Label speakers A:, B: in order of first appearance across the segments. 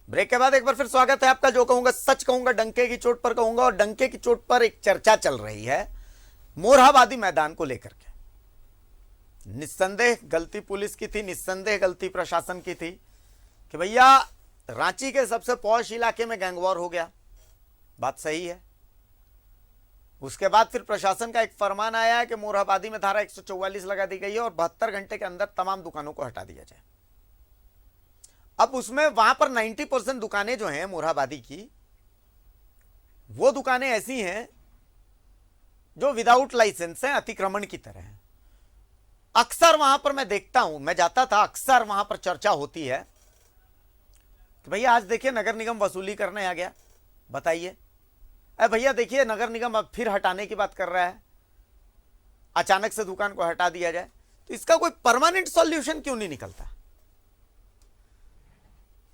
A: Break के बाद एक बार फिर स्वागत है आपका। जो कहूंगा सच कहूंगा, डंके की चोट पर कहूंगा। और डंके की चोट पर एक चर्चा चल रही है मोरहाबादी मैदान को लेकर के। निस्संदेह गलती पुलिस की थी, निस्संदेह गलती प्रशासन की थी कि भैया रांची के सबसे पॉश इलाके में गैंगवॉर हो गया। बात सही है। उसके बाद फिर प्रशासन का एक फरमान आया है कि मोरहाबादी में धारा 144 लगा दी गई है और 72 घंटे के अंदर तमाम दुकानों को हटा दिया जाए। अब उसमें वहां पर 90% दुकानें जो हैं मोरहाबादी की, वो दुकानें ऐसी हैं जो विदाउट लाइसेंस हैं, अतिक्रमण की तरह हैं। अक्सर वहां पर मैं देखता हूं, मैं जाता था, अक्सर वहां पर चर्चा होती है कि भैया आज देखिए नगर निगम वसूली करने आ गया। बताइए, अरे भैया देखिए नगर निगम अब फिर हटाने की बात कर रहा है, अचानक से दुकान को हटा दिया जाए। तो इसका कोई परमानेंट सॉल्यूशन क्यों नहीं निकलता?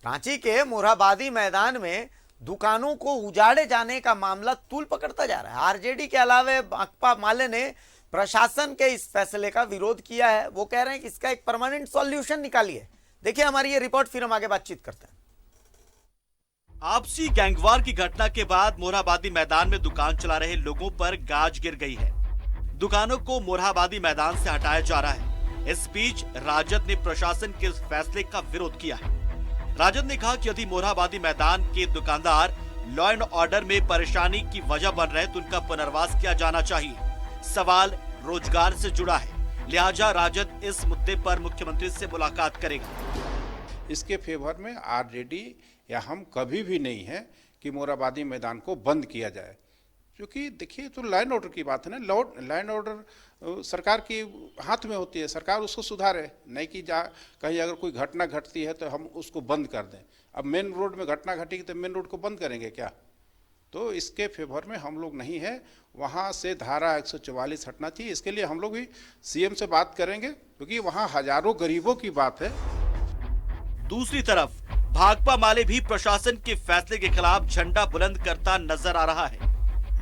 A: रांची के मोरहाबादी मैदान में दुकानों को उजाड़े जाने का मामला तूल पकड़ता जा रहा है। आरजेडी के अलावे भाकपा माले ने प्रशासन के इस फैसले का विरोध किया है। वो कह रहे हैं कि इसका एक परमानेंट सॉल्यूशन निकालिए। देखिए हमारी ये रिपोर्ट, फिर हम आगे बातचीत करते हैं।
B: आपसी गैंगवार की घटना के बाद मोरहाबादी मैदान में दुकान चला रहे लोगों पर गाज गिर गई है। दुकानों को मोरहाबादी मैदान से हटाया जा रहा है। इस बीच राजद ने प्रशासन के इस फैसले का विरोध किया है। राजद ने कहा कि यदि मोरहाबादी मैदान के दुकानदार लॉ एंड ऑर्डर में परेशानी की वजह बन रहे तो उनका पुनर्वास किया जाना चाहिए। सवाल रोजगार से जुड़ा है, लिहाजा राजद इस मुद्दे पर मुख्यमंत्री से मुलाकात करेगा।
C: इसके फेवर में आरजेडी या हम कभी भी नहीं है कि मोरहाबादी मैदान को बंद किया जाए, क्योंकि देखिए तो लॉ एंड ऑर्डर की बात है ना। लॉ एंड ऑर्डर सरकार की हाथ में होती है, सरकार उसको सुधारे, नहीं कि कहीं अगर कोई घटना घटती है तो हम उसको बंद कर दें। अब मेन रोड में घटना घटेगी तो मेन रोड को बंद करेंगे क्या? तो इसके फेवर में हम लोग नहीं है। वहाँ से धारा 144 हटना चाहिए। इसके लिए हम लोग भी सीएम से बात करेंगे, क्योंकि वहाँ हजारों गरीबों की बात है।
B: दूसरी तरफ भाकपा माले भी प्रशासन के फैसले के खिलाफ झंडा बुलंद करता नजर आ रहा है।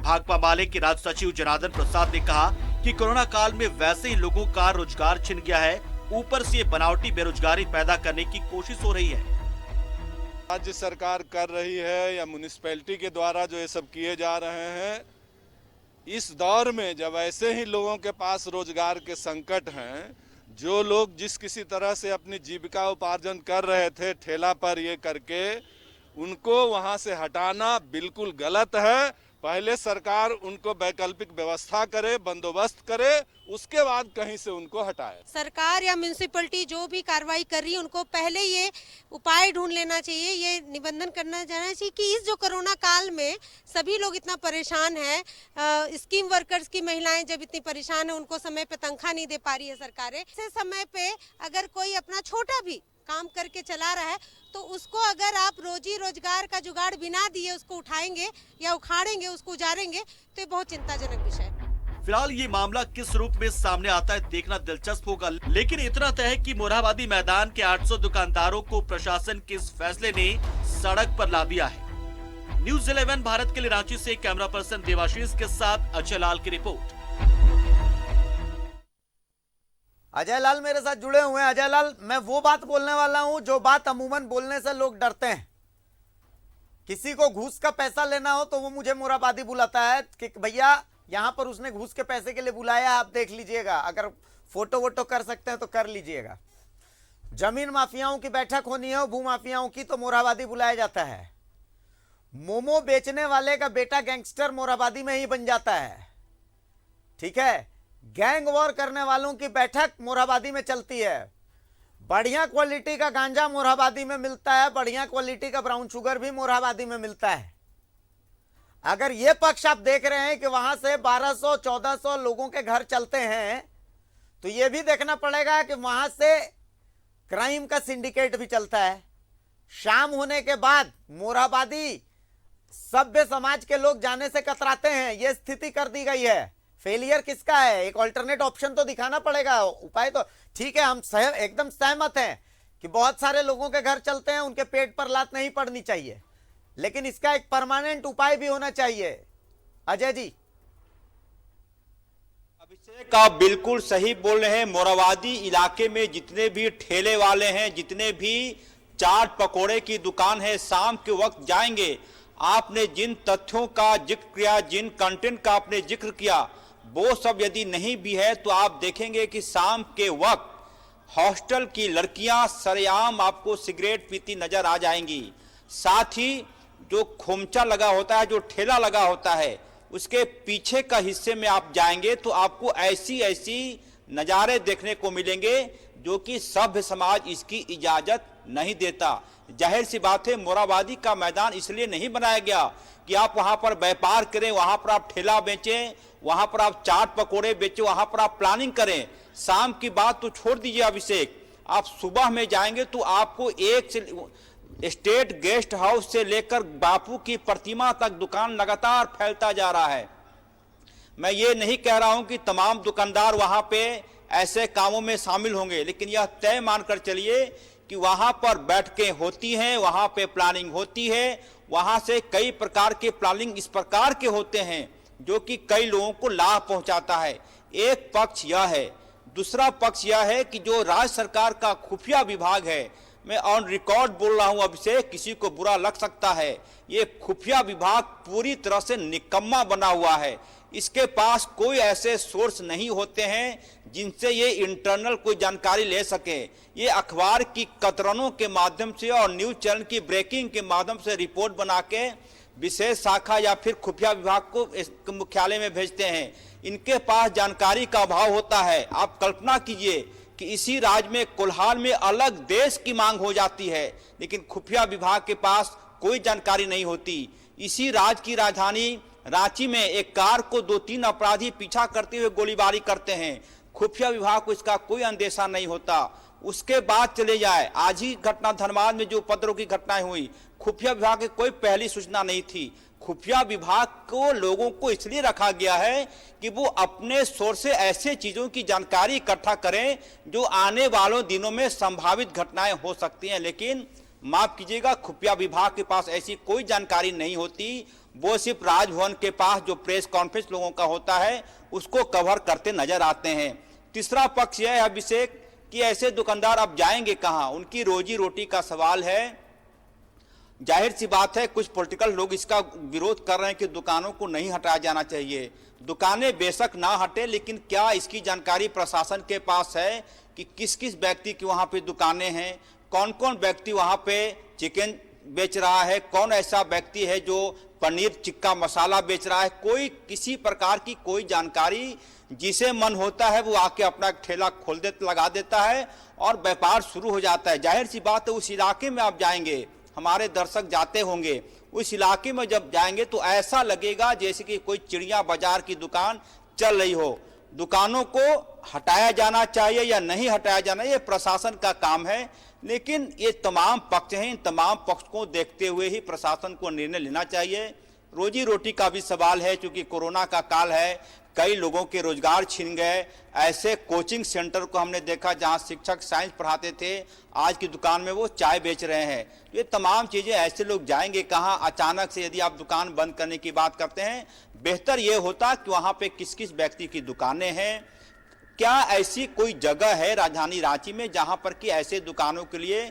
B: भाकपा माले के राज्य सचिव जनार्दन प्रसाद ने कहा कि कोरोना काल में वैसे ही लोगों का रोजगार छिन गया है, ऊपर से ये बनावटी बेरोजगारी पैदा करने की कोशिश हो रही है।
D: राज्य सरकार कर रही है या म्युनिसिपैलिटी के द्वारा जो ये सब किए जा रहे हैं, इस दौर में जब ऐसे ही लोगों के पास रोजगार के संकट हैं, जो लोग जिस किसी तरह से अपनी जीविका उपार्जन कर रहे थे ठेला पर ये करके, उनको वहां से हटाना बिल्कुल गलत है। पहले सरकार उनको वैकल्पिक व्यवस्था करे, बंदोबस्त करे, उसके बाद कहीं से उनको हटाए।
E: सरकार या म्युनिसिपैलिटी जो भी कार्रवाई कर रही है, उनको पहले ये उपाय ढूंढ लेना चाहिए, ये निबंधन करना जाना चाहिए कि इस जो कोरोना काल में सभी लोग इतना परेशान हैं, स्कीम वर्कर्स की महिलाएं जब इतनी परेशान है, उनको समय पे तनख्वाह नहीं दे पा रही है सरकारें। ऐसे समय पे अगर कोई अपना छोटा भी काम करके चला रहा है तो उसको अगर आप रोजी रोजगार का जुगाड़ बिना दिए उसको उठाएंगे या उखाड़ेंगे, उसको उजाड़ेंगे, तो ये बहुत चिंताजनक विषय है।
B: फिलहाल ये मामला किस रूप में सामने आता है देखना दिलचस्प होगा, लेकिन इतना तय है कि मोरहाबादी मैदान के 800 दुकानदारों को प्रशासन के इस फैसले ने सड़क पर ला दिया है। न्यूज़ 11 भारत के लिए रांची से कैमरा पर्सन देवाशीष के साथ अजय लाल की रिपोर्ट।
A: अजय लाल मेरे साथ जुड़े हुए हैं। अजय लाल, मैं वो बात बोलने वाला हूं जो बात अमूमन बोलने से लोग डरते हैं। किसी को घूस का पैसा लेना हो तो वो मुझे मोरहाबादी बुलाता है कि भैया यहां पर उसने घूस के पैसे के लिए बुलाया, आप देख लीजिएगा, अगर फोटो वोटो कर सकते हैं तो कर लीजिएगा। जमीन माफियाओं की बैठक होनी है, भू माफियाओं की, तो मोरहाबादी बुलाया जाता है। मोमो बेचने वाले का बेटा गैंगस्टर मोरहाबादी में ही बन जाता है। ठीक है, गैंग वॉर करने वालों की बैठक मोरहाबादी में चलती है। बढ़िया क्वालिटी का गांजा मोरहाबादी में मिलता है, बढ़िया क्वालिटी का ब्राउन शुगर भी मोरहाबादी में मिलता है। अगर यह पक्ष आप देख रहे हैं कि वहां से 1200-1400 लोगों के घर चलते हैं, तो यह भी देखना पड़ेगा कि वहां से क्राइम का सिंडिकेट भी चलता है। शाम होने के बाद मोरहाबादी सभ्य समाज के लोग जाने से कतराते हैं। यह स्थिति कर दी गई है। फेलियर किसका है? एक ऑल्टरनेट ऑप्शन तो दिखाना पड़ेगा। उपाय तो ठीक है, हम एकदम सहमत हैं कि बहुत सारे लोगों के घर चलते हैं, उनके पेट पर लात नहीं पड़नी चाहिए, लेकिन इसका एक परमानेंट उपाय भी होना चाहिए। अजय जी,
F: अभिषेक आप बिल्कुल सही बोल रहे हैं। मोरहाबादी इलाके में जितने भी ठेले वाले हैं, जितने भी चाट पकोड़े की दुकान है, शाम के वक्त जाएंगे। आपने जिन तथ्यों का जिक्र किया, जिन कंटेंट का आपने जिक्र किया, वो सब यदि नहीं भी है तो आप देखेंगे कि शाम के वक्त हॉस्टल की लड़कियां सरेआम आपको सिगरेट पीती नजर आ जाएंगी। साथ ही जो खोमचा लगा होता है, जो ठेला लगा होता है, उसके पीछे का हिस्से में आप जाएंगे तो आपको ऐसी ऐसी नज़ारे देखने को मिलेंगे जो कि सभ्य समाज इसकी इजाजत नहीं देता। जाहिर सी बात है, मोरहाबादी का मैदान इसलिए नहीं बनाया गया कि आप वहां पर व्यापार करें, वहां पर आप ठेला बेचें, वहां पर आप चाट पकोड़े बेचें, वहां पर आप प्लानिंग करें। शाम की बात तो छोड़ दीजिए अभिषेक, आप सुबह में जाएंगे तो आपको एक से स्टेट गेस्ट हाउस से लेकर बापू की प्रतिमा तक दुकान लगातार फैलता जा रहा है। मैं ये नहीं कह रहा हूं कि तमाम दुकानदार वहां पे ऐसे कामों में शामिल होंगे, लेकिन यह तय मानकर चलिए कि वहां पर बैठकें होती हैं, वहां पे प्लानिंग होती है, वहां से कई प्रकार के प्लानिंग इस प्रकार के होते हैं जो कि कई लोगों को लाभ पहुंचाता है। एक पक्ष यह है। दूसरा पक्ष यह है कि जो राज्य सरकार का खुफिया विभाग है, मैं ऑन रिकॉर्ड बोल रहा हूं अभिषेक, किसी को बुरा लग सकता है, ये खुफिया विभाग पूरी तरह से निकम्मा बना हुआ है। इसके पास कोई ऐसे सोर्स नहीं होते हैं जिनसे ये इंटरनल कोई जानकारी ले सके। ये अखबार की कतरनों के माध्यम से और न्यूज चैनल की ब्रेकिंग के माध्यम से रिपोर्ट बना के विशेष शाखा या फिर खुफिया विभाग को मुख्यालय में भेजते हैं। इनके पास जानकारी का अभाव होता है। आप कल्पना कीजिए कि इसी राज्य में कोल्हान में अलग देश की मांग हो जाती है, लेकिन खुफिया विभाग के पास कोई जानकारी नहीं होती। इसी राज्य की राजधानी रांची में एक कार को 2-3 अपराधी पीछा करते हुए गोलीबारी करते हैं, खुफिया विभाग को इसका कोई अंदेशा नहीं होता। उसके बाद चले जाए, आज ही घटना धनबाद में जो उपद्रव की घटनाएं हुई, खुफिया विभाग की कोई पहली सूचना नहीं थी। खुफिया विभाग को लोगों को इसलिए रखा गया है कि वो अपने सोर्स से ऐसे चीजों की जानकारी इकट्ठा करें जो आने वालों दिनों में संभावित घटनाएं हो सकती हैं। लेकिन माफ कीजिएगा, खुफिया विभाग के पास ऐसी कोई जानकारी नहीं होती। वो सिर्फ राजभवन के पास जो प्रेस कॉन्फ्रेंस लोगों का होता है उसको कवर करते नजर आते हैं। तीसरा पक्ष यह है अभिषेक कि ऐसे दुकानदार अब जाएंगे कहां, उनकी रोजी रोटी का सवाल है। जाहिर सी बात है, कुछ पॉलिटिकल लोग इसका विरोध कर रहे हैं कि दुकानों को नहीं हटाया जाना चाहिए। दुकानें बेशक ना हटे, लेकिन क्या इसकी जानकारी प्रशासन के पास है कि किस किस व्यक्ति की वहां पे दुकानें हैं, कौन कौन व्यक्ति वहां पे चिकन बेच रहा है, कौन ऐसा व्यक्ति है जो पनीर टिक्का मसाला बेच रहा है। कोई किसी प्रकार की कोई जानकारी, जिसे मन होता है वो आके अपना ठेला खोल देता, लगा देता है और व्यापार शुरू हो जाता है। जाहिर सी बात है, उस इलाके में आप जाएंगे, हमारे दर्शक जाते होंगे, उस इलाके में जब जाएंगे तो ऐसा लगेगा जैसे कि कोई चिड़िया बाजार की दुकान चल रही हो। दुकानों को हटाया जाना चाहिए या नहीं हटाया जाना, ये प्रशासन का काम है। लेकिन ये तमाम पक्ष हैं, इन तमाम पक्ष को देखते हुए ही प्रशासन को निर्णय लेना चाहिए। रोजी रोटी का भी सवाल है, क्योंकि कोरोना का काल है, कई लोगों के रोजगार छिन गए। ऐसे कोचिंग सेंटर को हमने देखा जहां शिक्षक साइंस पढ़ाते थे, आज की दुकान में वो चाय बेच रहे हैं। ये तमाम चीजें, ऐसे लोग जाएंगे कहां अचानक से यदि आप दुकान बंद करने की बात करते हैं। बेहतर ये होता कि वहां पे किस किस व्यक्ति की दुकानें हैं, क्या ऐसी कोई जगह है राजधानी रांची में जहां पर कि ऐसे दुकानों के लिए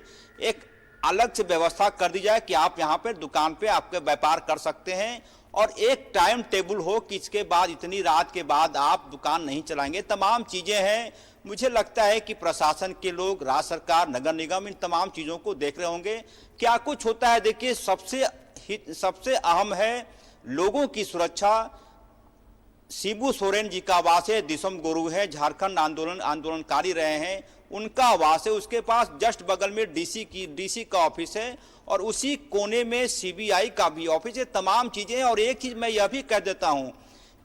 F: एक अलग से व्यवस्था कर दी जाए कि आप यहां पर दुकान पे आपके व्यापार कर सकते हैं और एक टाइम टेबल हो कि इसके बाद इतनी रात के बाद आप दुकान नहीं चलाएंगे। तमाम चीजें हैं। मुझे लगता है कि प्रशासन के लोग, राज्य सरकार, नगर निगम इन तमाम चीजों को देख रहे होंगे। क्या कुछ होता है, देखिए सबसे अहम है लोगों की सुरक्षा। शिबू सोरेन जी का आवास है, दिसम गुरु है, झारखंड आंदोलनकारी रहे हैं, उनका आवास है। उसके पास जस्ट बगल में डीसी का ऑफिस है और उसी कोने में सीबीआई का भी ऑफिस है। तमाम चीजें हैं। और एक चीज मैं यह भी कह देता हूं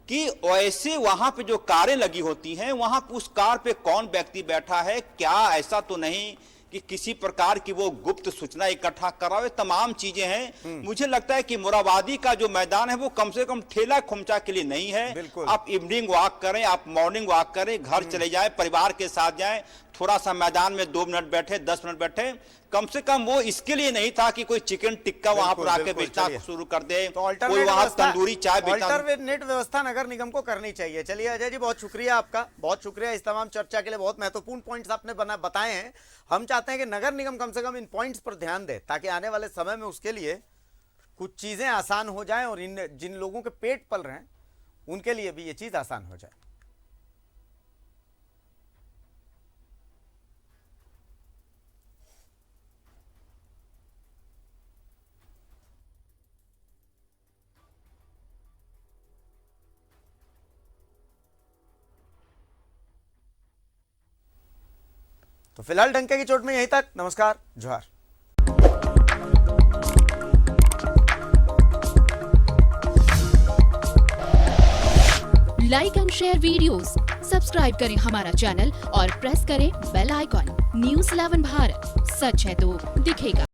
F: कि वैसे वहां पे जो कारें लगी होती हैं, वहां उस कार पे कौन व्यक्ति बैठा है, क्या ऐसा तो नहीं कि किसी प्रकार की वो गुप्त सूचना इकट्ठा करा हुए। तमाम चीजें हैं। मुझे लगता है कि मोरहाबादी का जो मैदान है वो कम से कम ठेला खोमचा के लिए नहीं है। आप इवनिंग वॉक करें, आप मॉर्निंग वॉक करें, घर चले जाएं, परिवार के साथ जाएं, थोड़ा सा मैदान में 2 मिनट बैठे, 10 मिनट बैठे, कम से कम वो इसके लिए नहीं था कि कोई चिकन टिक्का वहां पर आके
A: बिल्कुल,
F: बेचना
A: चलिए।
F: शुरू कर दे,
A: तो
F: कोई वहां तंदूरी चाय बेचना।
A: अल्टरनेट व्यवस्था नगर निगम को करनी चाहिए। चलिए अजय जी, बहुत शुक्रिया आपका, बहुत शुक्रिया इस तमाम चर्चा के लिए। बहुत महत्वपूर्ण पॉइंट्स आपने बताए हैं। हम चाहते हैं कि नगर निगम कम से कम इन पॉइंट्स पर ध्यान दे, ताकि आने वाले समय में उसके लिए कुछ चीजें आसान हो जाएं और इन जिन लोगों के पेट पल रहे हैं उनके लिए भी ये चीज आसान हो जाए। तो फिलहाल डंके की चोट में यहीं तक। नमस्कार, जोहार।
G: Like and share videos, subscribe करें हमारा चैनल और प्रेस करें बेल आइकॉन। न्यूज़ 11 भारत, सच है तो दिखेगा।